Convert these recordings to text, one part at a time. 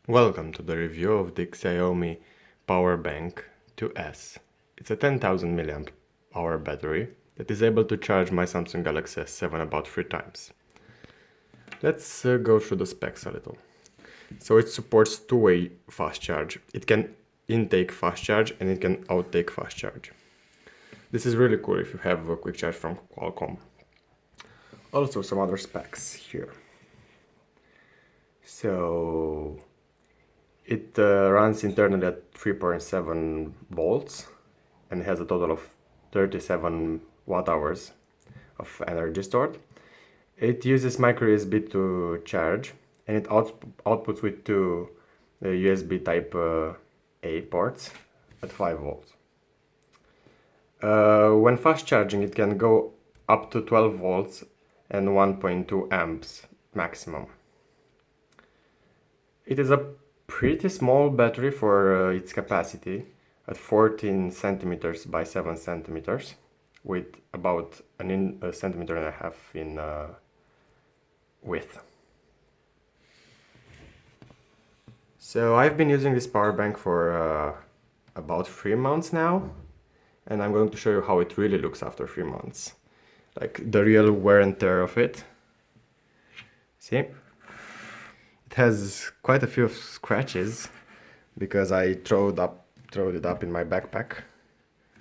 Welcome to the review of the Xiaomi PowerBank 2S. It's a 10,000 mAh battery that is able to charge my Samsung Galaxy S7 about 3 times. Let's go through the specs a little. So it supports two-way fast charge. It can intake fast charge and it can outtake fast charge. This is really cool if you have a quick charge from Qualcomm. Also some other specs here. So it runs internally at 3.7 volts and has a total of 37 watt hours of energy stored. It uses micro USB to charge, and it outputs with two USB type A ports at 5 volts. When fast charging, it can go up to 12 volts and 1.2 amps maximum. It is a pretty small battery for its capacity at 14 centimeters by 7 centimeters with about a centimeter and a half in width. So I've been using this power bank for about 3 months now, and I'm going to show you how it really looks after 3 months, like the real wear and tear of it. See? It has quite a few scratches because I threw it up in my backpack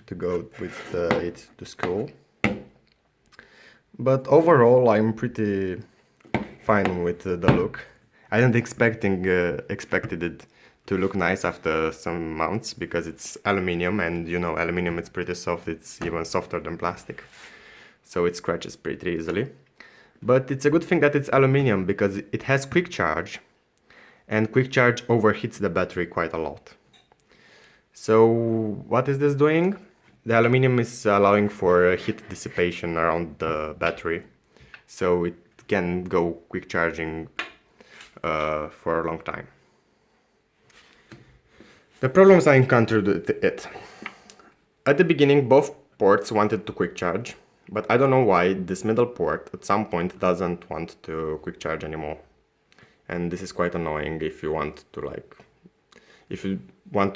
to go with it to school. But overall, I'm pretty fine with the look. I didn't expected it to look nice after some months because it's aluminium, and you know aluminium is pretty soft. It's even softer than plastic, so it scratches pretty easily. But it's a good thing that it's aluminium because it has quick charge, and quick charge overheats the battery quite a lot. So what is this doing? The aluminium is allowing for heat dissipation around the battery, so it can go quick charging for a long time. The problems I encountered with it. At the beginning, both ports wanted to quick charge, but I don't know why this middle port at some point doesn't want to quick charge anymore. And this is quite annoying if you want to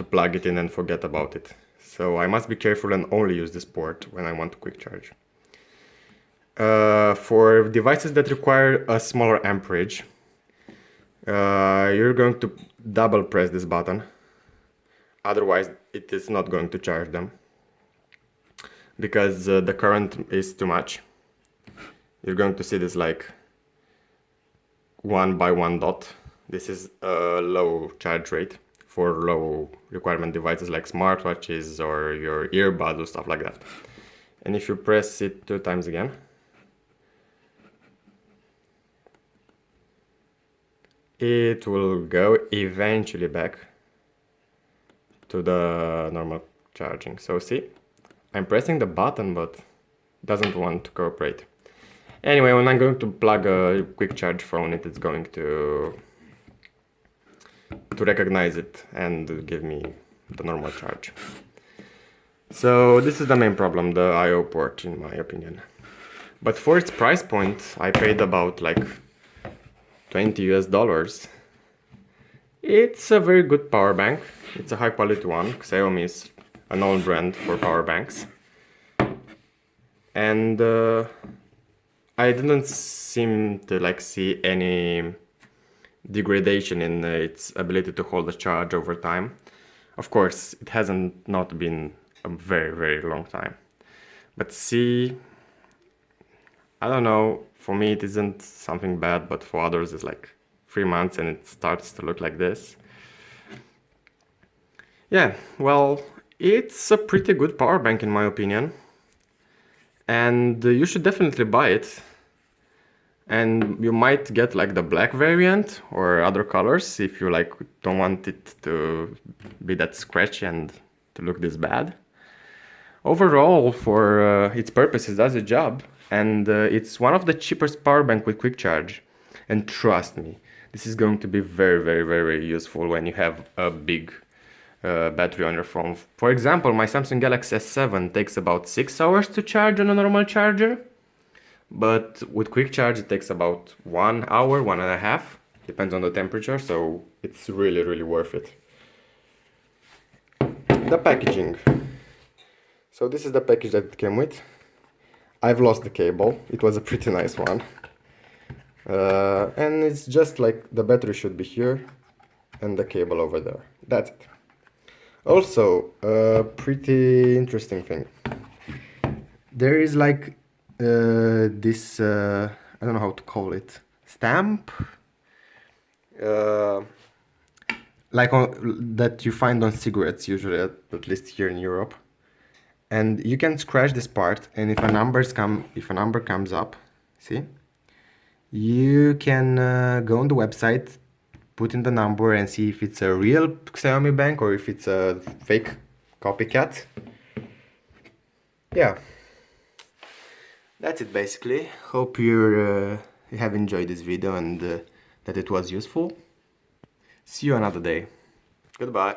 plug it in and forget about it. So I must be careful and only use this port when I want to quick charge. For devices that require a smaller amperage, you're going to double press this button. Otherwise, it is not going to charge them because the current is too much. You're going to see this like 1 by 1 dot. This is a low charge rate for low requirement devices like smartwatches or your earbuds or stuff like that. And if you press it 2 times again, it will go eventually back to the normal charging. So see, I'm pressing the button but it doesn't want to cooperate. Anyway, when I'm going to plug a quick charge phone, it's going to recognize it and give me the normal charge. So this is the main problem, the I/O port, in my opinion. But for its price point, I paid about like $20 US. It's a very good power bank. It's a high quality one. Xiaomi is a known brand for power banks. And I didn't seem to see any degradation in its ability to hold a charge over time. Of course, it hasn't not been a very, very long time. But see, I don't know, for me it isn't something bad, but for others it's like 3 months and it starts to look like this. Yeah, well, it's a pretty good power bank in my opinion. And you should definitely buy it. And you might get like the black variant or other colors if you don't want it to be that scratchy and to look this bad. Overall, for its purposes, it does a job, and it's one of the cheapest power bank with quick charge. And trust me, this is going to be very, very, very useful when you have a big battery on your phone. For example, my Samsung Galaxy S7 takes about 6 hours to charge on a normal charger. But with quick charge it takes about 1 hour, 1.5 hours. Depends on the temperature, so it's really, really worth it. The packaging. So this is the package that it came with. I've lost the cable. It was a pretty nice one. And it's just like the battery should be here and the cable over there. That's it. Also, a pretty interesting thing. There is like this, I don't know how to call it, stamp? Like that you find on cigarettes usually, at least here in Europe. And you can scratch this part, and if a number comes up, see, you can go on the website, put in the number, and see if it's a real Xiaomi bank or if it's a fake copycat. Yeah, that's it basically. Hope you have enjoyed this video and that it was useful. See you another day. Goodbye.